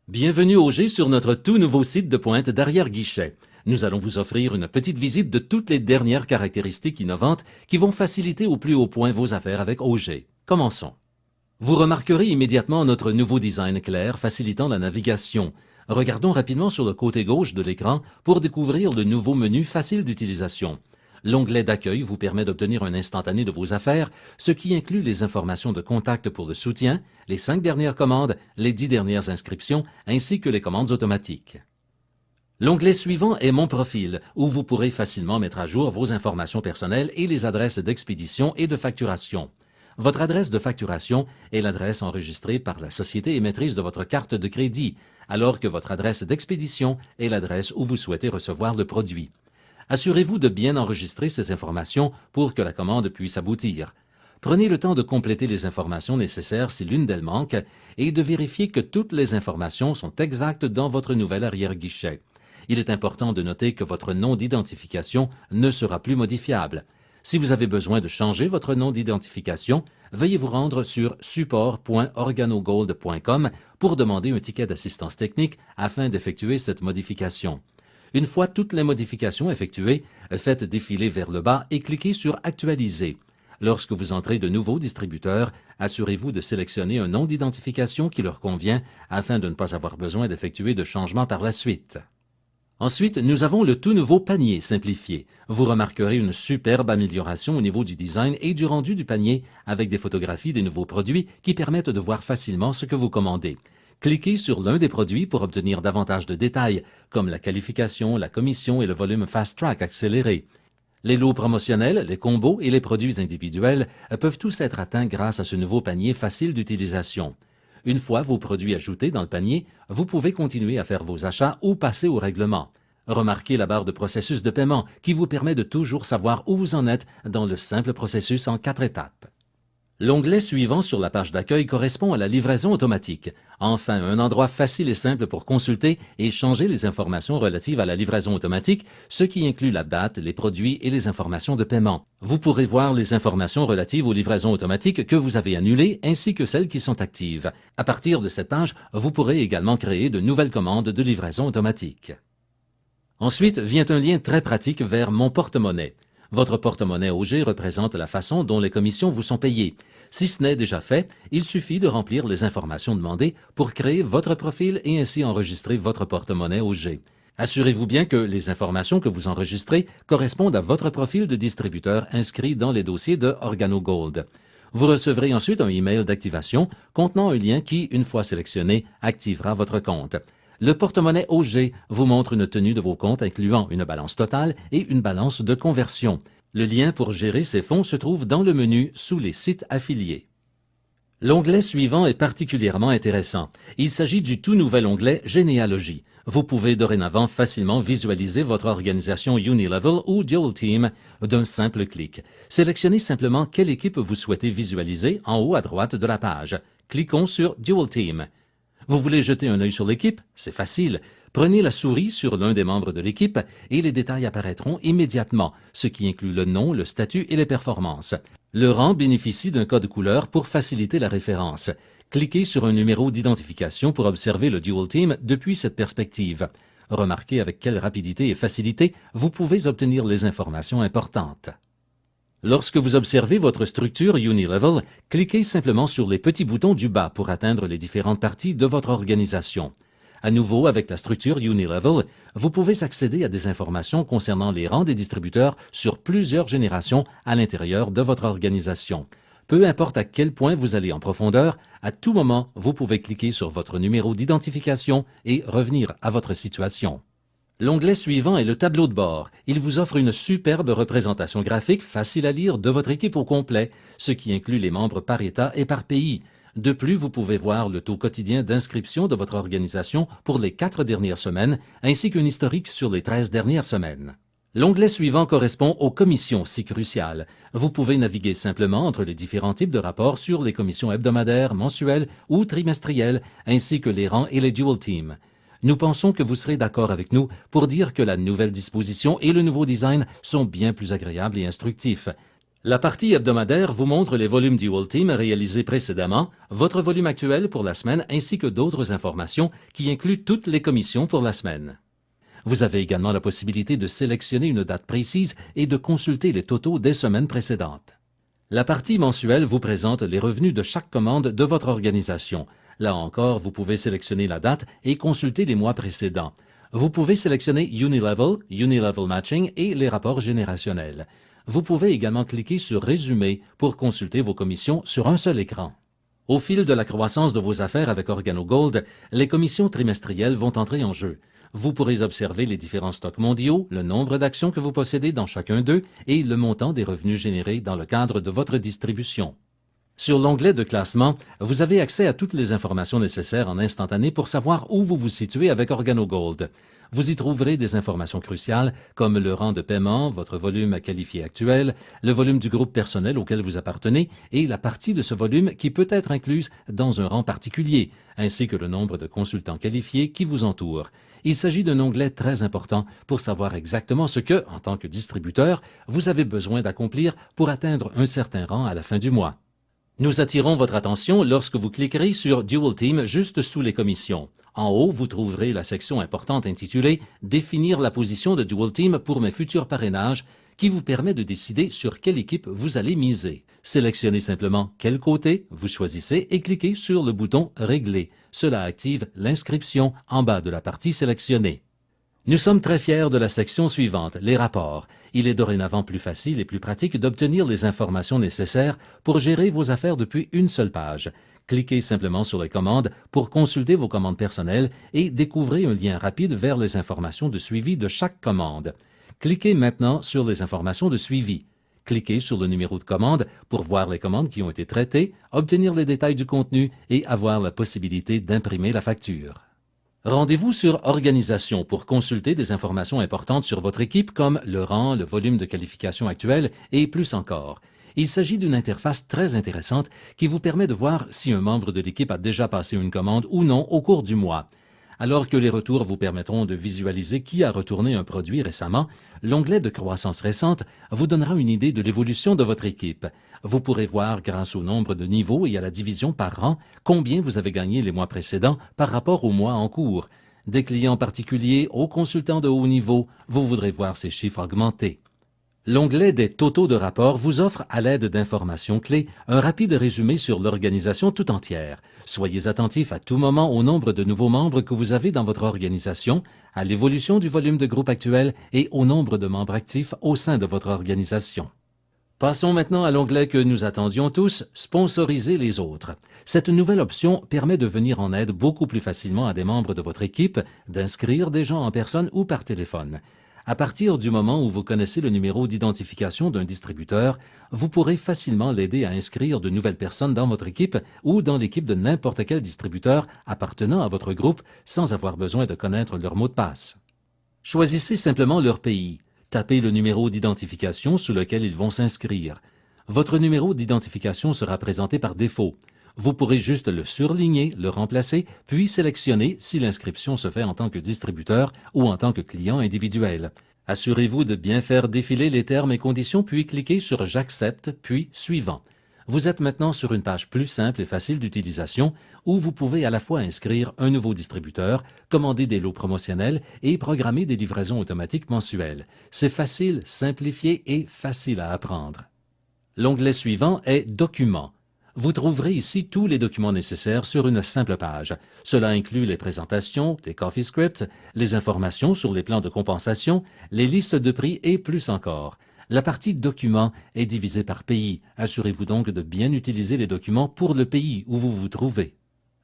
Bienvenue au G sur notre tout nouveau site de pointe d'arrière-guichet. Nous allons vous offrir une petite visite de toutes les dernières caractéristiques innovantes qui vont faciliter au plus haut point vos affaires avec OG. Commençons. Vous remarquerez immédiatement notre nouveau design clair facilitant la navigation. Regardons rapidement sur le côté gauche de l'écran pour découvrir le nouveau menu facile d'utilisation. L'onglet d'accueil vous permet d'obtenir un instantané de vos affaires, ce qui inclut les informations de contact pour le soutien, les 5 dernières commandes, les 10 dernières inscriptions, ainsi que les commandes automatiques. L'onglet suivant est Mon profil, où vous pourrez facilement mettre à jour vos informations personnelles et les adresses d'expédition et de facturation. Votre adresse de facturation est l'adresse enregistrée par la société émettrice de votre carte de crédit, alors que votre adresse d'expédition est l'adresse où vous souhaitez recevoir le produit. Assurez-vous de bien enregistrer ces informations pour que la commande puisse aboutir. Prenez le temps de compléter les informations nécessaires si l'une d'elles manque et de vérifier que toutes les informations sont exactes dans votre nouvel arrière-guichet. Il est important de noter que votre nom d'identification ne sera plus modifiable. Si vous avez besoin de changer votre nom d'identification, veuillez vous rendre sur support.organogold.com pour demander un ticket d'assistance technique afin d'effectuer cette modification. Une fois toutes les modifications effectuées, faites défiler vers le bas et cliquez sur « Actualiser ». Lorsque vous entrez de nouveaux distributeurs, assurez-vous de sélectionner un nom d'identification qui leur convient afin de ne pas avoir besoin d'effectuer de changements par la suite. Ensuite, nous avons le tout nouveau panier simplifié. Vous remarquerez une superbe amélioration au niveau du design et du rendu du panier avec des photographies des nouveaux produits qui permettent de voir facilement ce que vous commandez. Cliquez sur l'un des produits pour obtenir davantage de détails, comme la qualification, la commission et le volume Fast Track accéléré. Les lots promotionnels, les combos et les produits individuels peuvent tous être atteints grâce à ce nouveau panier facile d'utilisation. Une fois vos produits ajoutés dans le panier, vous pouvez continuer à faire vos achats ou passer au règlement. Remarquez la barre de processus de paiement qui vous permet de toujours savoir où vous en êtes dans le simple processus en 4 étapes. L'onglet suivant sur la page d'accueil correspond à la livraison automatique. Enfin, un endroit facile et simple pour consulter et changer les informations relatives à la livraison automatique, ce qui inclut la date, les produits et les informations de paiement. Vous pourrez voir les informations relatives aux livraisons automatiques que vous avez annulées ainsi que celles qui sont actives. À partir de cette page, vous pourrez également créer de nouvelles commandes de livraison automatique. Ensuite vient un lien très pratique vers Mon porte-monnaie. Votre porte-monnaie OG représente la façon dont les commissions vous sont payées. Si ce n'est déjà fait, il suffit de remplir les informations demandées pour créer votre profil et ainsi enregistrer votre porte-monnaie OG. Assurez-vous bien que les informations que vous enregistrez correspondent à votre profil de distributeur inscrit dans les dossiers de OrganoGold. Vous recevrez ensuite un email d'activation contenant un lien qui, une fois sélectionné, activera votre compte. Le porte-monnaie OG vous montre une tenue de vos comptes incluant une balance totale et une balance de conversion. Le lien pour gérer ces fonds se trouve dans le menu sous les sites affiliés. L'onglet suivant est particulièrement intéressant. Il s'agit du tout nouvel onglet Généalogie. Vous pouvez dorénavant facilement visualiser votre organisation Unilevel ou Dual Team d'un simple clic. Sélectionnez simplement quelle équipe vous souhaitez visualiser en haut à droite de la page. Cliquons sur Dual Team. Vous voulez jeter un œil sur l'équipe? C'est facile. Prenez la souris sur l'un des membres de l'équipe et les détails apparaîtront immédiatement, ce qui inclut le nom, le statut et les performances. Le rang bénéficie d'un code couleur pour faciliter la référence. Cliquez sur un numéro d'identification pour observer le Dual Team depuis cette perspective. Remarquez avec quelle rapidité et facilité vous pouvez obtenir les informations importantes. Lorsque vous observez votre structure Unilevel, cliquez simplement sur les petits boutons du bas pour atteindre les différentes parties de votre organisation. À nouveau, avec la structure Unilevel, vous pouvez accéder à des informations concernant les rangs des distributeurs sur plusieurs générations à l'intérieur de votre organisation. Peu importe à quel point vous allez en profondeur, à tout moment, vous pouvez cliquer sur votre numéro d'identification et revenir à votre situation. L'onglet suivant est le tableau de bord. Il vous offre une superbe représentation graphique facile à lire de votre équipe au complet, ce qui inclut les membres par État et par pays. De plus, vous pouvez voir le taux quotidien d'inscription de votre organisation pour les 4 dernières semaines, ainsi qu'un historique sur les 13 dernières semaines. L'onglet suivant correspond aux commissions si cruciales. Vous pouvez naviguer simplement entre les différents types de rapports sur les commissions hebdomadaires, mensuelles ou trimestrielles, ainsi que les rangs et les dual teams. Nous pensons que vous serez d'accord avec nous pour dire que la nouvelle disposition et le nouveau design sont bien plus agréables et instructifs. La partie hebdomadaire vous montre les volumes Dual Team réalisés précédemment, votre volume actuel pour la semaine ainsi que d'autres informations qui incluent toutes les commissions pour la semaine. Vous avez également la possibilité de sélectionner une date précise et de consulter les totaux des semaines précédentes. La partie mensuelle vous présente les revenus de chaque commande de votre organisation. Là encore, vous pouvez sélectionner la date et consulter les mois précédents. Vous pouvez sélectionner Unilevel Matching et les rapports générationnels. Vous pouvez également cliquer sur Résumer pour consulter vos commissions sur un seul écran. Au fil de la croissance de vos affaires avec OrganoGold, les commissions trimestrielles vont entrer en jeu. Vous pourrez observer les différents stocks mondiaux, le nombre d'actions que vous possédez dans chacun d'eux et le montant des revenus générés dans le cadre de votre distribution. Sur l'onglet de classement, vous avez accès à toutes les informations nécessaires en instantané pour savoir où vous vous situez avec OrganoGold. Vous y trouverez des informations cruciales comme le rang de paiement, votre volume qualifié actuel, le volume du groupe personnel auquel vous appartenez et la partie de ce volume qui peut être incluse dans un rang particulier, ainsi que le nombre de consultants qualifiés qui vous entourent. Il s'agit d'un onglet très important pour savoir exactement ce que, en tant que distributeur, vous avez besoin d'accomplir pour atteindre un certain rang à la fin du mois. Nous attirons votre attention lorsque vous cliquerez sur Dual Team juste sous les commissions. En haut, vous trouverez la section importante intitulée « Définir la position de Dual Team pour mes futurs parrainages » qui vous permet de décider sur quelle équipe vous allez miser. Sélectionnez simplement quel côté vous choisissez et cliquez sur le bouton « Régler ». Cela active l'inscription en bas de la partie sélectionnée. Nous sommes très fiers de la section suivante, les rapports. Il est dorénavant plus facile et plus pratique d'obtenir les informations nécessaires pour gérer vos affaires depuis une seule page. Cliquez simplement sur les commandes pour consulter vos commandes personnelles et découvrez un lien rapide vers les informations de suivi de chaque commande. Cliquez maintenant sur les informations de suivi. Cliquez sur le numéro de commande pour voir les commandes qui ont été traitées, obtenir les détails du contenu et avoir la possibilité d'imprimer la facture. Rendez-vous sur Organisation pour consulter des informations importantes sur votre équipe comme le rang, le volume de qualification actuel et plus encore. Il s'agit d'une interface très intéressante qui vous permet de voir si un membre de l'équipe a déjà passé une commande ou non au cours du mois. Alors que les retours vous permettront de visualiser qui a retourné un produit récemment, l'onglet de croissance récente vous donnera une idée de l'évolution de votre équipe. Vous pourrez voir, grâce au nombre de niveaux et à la division par rang, combien vous avez gagné les mois précédents par rapport au mois en cours. Des clients particuliers aux consultants de haut niveau, vous voudrez voir ces chiffres augmenter. L'onglet des totaux de rapport vous offre, à l'aide d'informations clés, un rapide résumé sur l'organisation tout entière. Soyez attentif à tout moment au nombre de nouveaux membres que vous avez dans votre organisation, à l'évolution du volume de groupe actuel et au nombre de membres actifs au sein de votre organisation. Passons maintenant à l'onglet que nous attendions tous, Sponsoriser les autres. Cette nouvelle option permet de venir en aide beaucoup plus facilement à des membres de votre équipe, d'inscrire des gens en personne ou par téléphone. À partir du moment où vous connaissez le numéro d'identification d'un distributeur, vous pourrez facilement l'aider à inscrire de nouvelles personnes dans votre équipe ou dans l'équipe de n'importe quel distributeur appartenant à votre groupe sans avoir besoin de connaître leur mot de passe. Choisissez simplement leur pays. Tapez le numéro d'identification sous lequel ils vont s'inscrire. Votre numéro d'identification sera présenté par défaut. Vous pourrez juste le surligner, le remplacer, puis sélectionner si l'inscription se fait en tant que distributeur ou en tant que client individuel. Assurez-vous de bien faire défiler les termes et conditions, puis cliquez sur « J'accepte », puis « Suivant ». Vous êtes maintenant sur une page plus simple et facile d'utilisation où vous pouvez à la fois inscrire un nouveau distributeur, commander des lots promotionnels et programmer des livraisons automatiques mensuelles. C'est facile, simplifié et facile à apprendre. L'onglet suivant est « Documents ». Vous trouverez ici tous les documents nécessaires sur une simple page. Cela inclut les présentations, les coffee scripts, les informations sur les plans de compensation, les listes de prix et plus encore. La partie Documents est divisée par pays. Assurez-vous donc de bien utiliser les documents pour le pays où vous vous trouvez.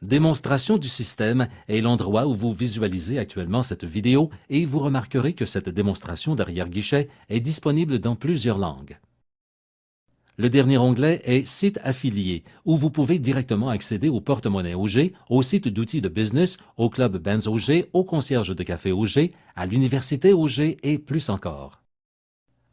Démonstration du système est l'endroit où vous visualisez actuellement cette vidéo et vous remarquerez que cette démonstration d'arrière-guichet est disponible dans plusieurs langues. Le dernier onglet est « Site affilié » où vous pouvez directement accéder au porte-monnaie Auger, au site d'outils de business, au club Benz Auger, au concierge de café Auger, à l'université Auger et plus encore.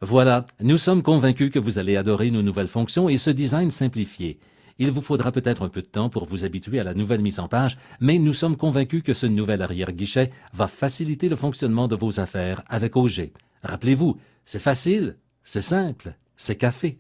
Voilà, nous sommes convaincus que vous allez adorer nos nouvelles fonctions et ce design simplifié. Il vous faudra peut-être un peu de temps pour vous habituer à la nouvelle mise en page, mais nous sommes convaincus que ce nouvel arrière-guichet va faciliter le fonctionnement de vos affaires avec Auger. Rappelez-vous, c'est facile, c'est simple, c'est café.